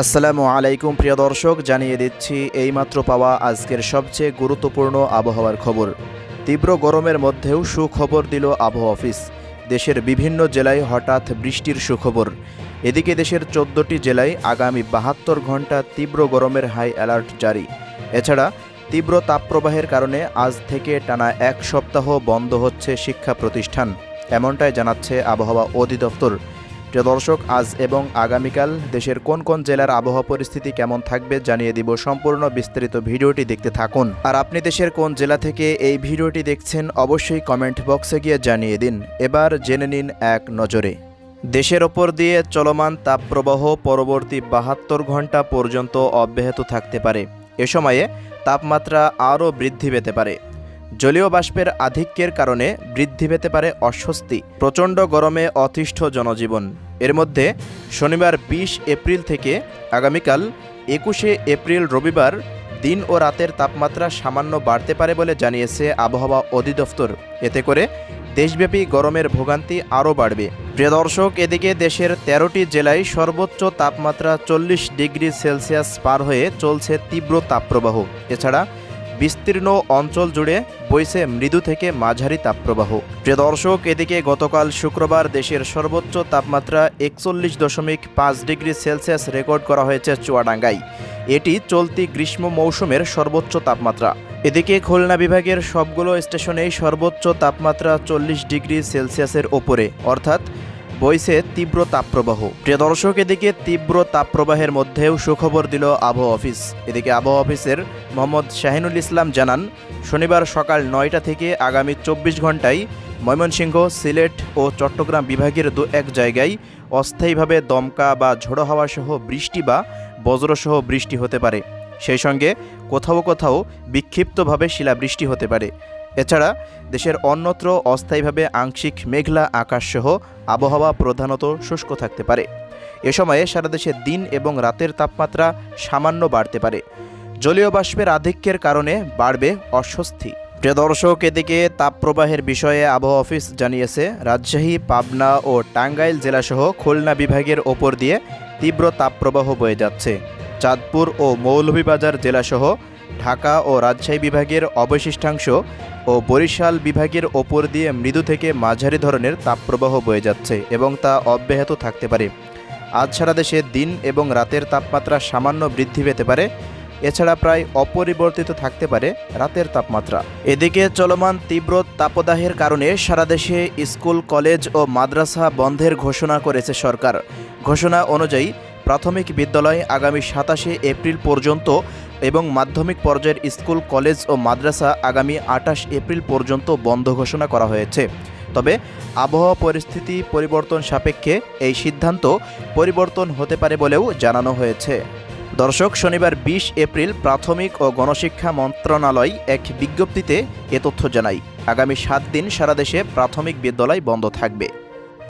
আসসালামু আলাইকুম প্রিয় দর্শক, জানিয়ে দিচ্ছি এইমাত্র পাওয়া আজকের সবচেয়ে গুরুত্বপূর্ণ আবহাওয়ার খবর। তীব্র গরমের মধ্যেও সুখবর দিল আবহাওয়া অফিস। দেশের বিভিন্ন জেলায় হঠাৎ বৃষ্টির সুখবর। এদিকে দেশের 14টি জেলায় আগামী 72 ঘন্টা তীব্র গরমের হাই অ্যালার্ট জারি। এছাড়া তীব্র তাপপ্রবাহের কারণে আজ থেকে টানা এক সপ্তাহ বন্ধ হচ্ছে শিক্ষা প্রতিষ্ঠান, এমনটাই জানাচ্ছে আবহাওয়া অধিদপ্তর। প্রিয় দর্শক, আজ এবং আগামীকাল দেশের কোন কোন জেলার আবহাওয়া পরিস্থিতি কেমন থাকবে জানিয়ে দিব। সম্পূর্ণ বিস্তারিত ভিডিওটি দেখতে থাকুন। আর আপনি দেশের কোন জেলা থেকে এই ভিডিওটি দেখছেন অবশ্যই কমেন্ট বক্সে গিয়ে জানিয়ে দিন। এবার জেনে নিন এক নজরে। দেশের ওপর দিয়ে চলমান তাপপ্রবাহ পরবর্তী 72 ঘন্টা পর্যন্ত অব্যাহত থাকতে পারে। এ সময়ে তাপমাত্রা আরও বৃদ্ধি পেতে পারে। জলীয় বাষ্পের আধিক্যের কারণে বৃদ্ধি পেতে পারে অস্বস্তি। প্রচণ্ড গরমে অতিষ্ঠ জনজীবন। এর মধ্যে শনিবার 20 এপ্রিল থেকে আগামীকাল 21 এপ্রিল রবিবার দিন ও রাতের তাপমাত্রা সামান্য বাড়তে পারে বলে জানিয়েছে আবহাওয়া অধিদপ্তর। এতে করে দেশব্যাপী গরমের ভোগান্তি আরও বাড়বে। প্রিয় দর্শক, এদিকে দেশের 13টি জেলায় সর্বোচ্চ তাপমাত্রা 40 ডিগ্রি সেলসিয়াস পার হয়ে চলছে তীব্র তাপপ্রবাহ। এছাড়া বিস্তীর্ণ অঞ্চল জুড়ে বইছে মৃদু থেকে মাঝারি তাপপ্রবাহ। প্রিয় দর্শক, এদিকে গতকাল শুক্রবার দেশের সর্বোচ্চ তাপমাত্রা 41.5 ডিগ্রি সেলসিয়াস রেকর্ড করা হয়েছে চুয়াডাঙ্গায়। এটি চলতি গ্রীষ্ম মৌসুমের সর্বোচ্চ তাপমাত্রা। এদিকে খুলনা বিভাগের সবগুলো স্টেশনেই সর্বোচ্চ তাপমাত্রা 40 ডিগ্রি সেলসিয়াসের ওপরে, অর্থাৎ বইছে তীব্র তাপপ্রবাহ। প্রিয় দর্শক, এদিকে তীব্র তাপপ্রবাহের মধ্যেও সুখবর দিল আবহাওয়া অফিস। এদিকে আবহাওয়া অফিসের মোহাম্মদ শাহিনুল ইসলাম জানান, শনিবার সকাল 9টা থেকে আগামী 24 ঘন্টায় ময়মনসিংহ, সিলেট ও চট্টগ্রাম বিভাগের দু-এক জায়গায় অস্থায়ীভাবে দমকা বা ঝোড়ো হাওয়া সহ বৃষ্টি বা বজ্রসহ বৃষ্টি হতে পারে। সেই সঙ্গে কোথাও কোথাও বিক্ষিপ্তভাবে শিলাবৃষ্টি হতে পারে। এছাড়া দেশের অন্যত্র অস্থায়ীভাবে আংশিক মেঘলা আকাশসহ আবহাওয়া প্রধানত শুষ্ক থাকতে পারে। এ সময়ে সারা দেশে দিন এবং রাতের তাপমাত্রা সামান্য বাড়তে পারে। জলীয় বাষ্পের আধিক্যের কারণে বাড়বে অস্বস্তি। প্রিয় দর্শক, এদিকে তাপপ্রবাহের বিষয়ে আবহাওয়া অফিস জানিয়েছে, রাজশাহী, পাবনা ও টাঙ্গাইল জেলাসহ খুলনা বিভাগের ওপর দিয়ে তীব্র তাপপ্রবাহ বয়ে যাচ্ছে। চাঁদপুর ও মৌলভীবাজার জেলাসহ ঢাকা ও রাজশাহী বিভাগের অবশিষ্টাংশ ও বরিশাল বিভাগের ওপর দিয়ে মৃদু থেকে মাঝারি ধরনের তাপপ্রবাহ বয়ে যাচ্ছে এবং তা অব্যাহত থাকতে পারে। আজ সারা দেশে দিন এবং রাতের তাপমাত্রা সামান্য বৃদ্ধি পেতে পারে। এছাড়া প্রায় অপরিবর্তিত থাকতে পারে রাতের তাপমাত্রা। এদিকে চলমান তীব্র তাপদাহের কারণে সারা দেশে স্কুল, কলেজ ও মাদ্রাসা বন্ধের ঘোষণা করেছে সরকার। ঘোষণা অনুযায়ী প্রাথমিক বিদ্যালয় আগামী 27 এপ্রিল পর্যন্ত এবং মাধ্যমিক পর্যায়ের স্কুল, কলেজ ও মাদ্রাসা আগামী 28 এপ্রিল পর্যন্ত বন্ধ ঘোষণা করা হয়েছে। তবে আবহাওয়া পরিস্থিতি পরিবর্তন সাপেক্ষে এই সিদ্ধান্ত পরিবর্তন হতে পারে বলেও জানানো হয়েছে। দর্শক, শনিবার 20 এপ্রিল প্রাথমিক ও গণশিক্ষা মন্ত্রণালয় এক বিজ্ঞপ্তিতে এ তথ্য জানায়। আগামী 7 দিন সারা দেশে প্রাথমিক বিদ্যালয় বন্ধ থাকবে।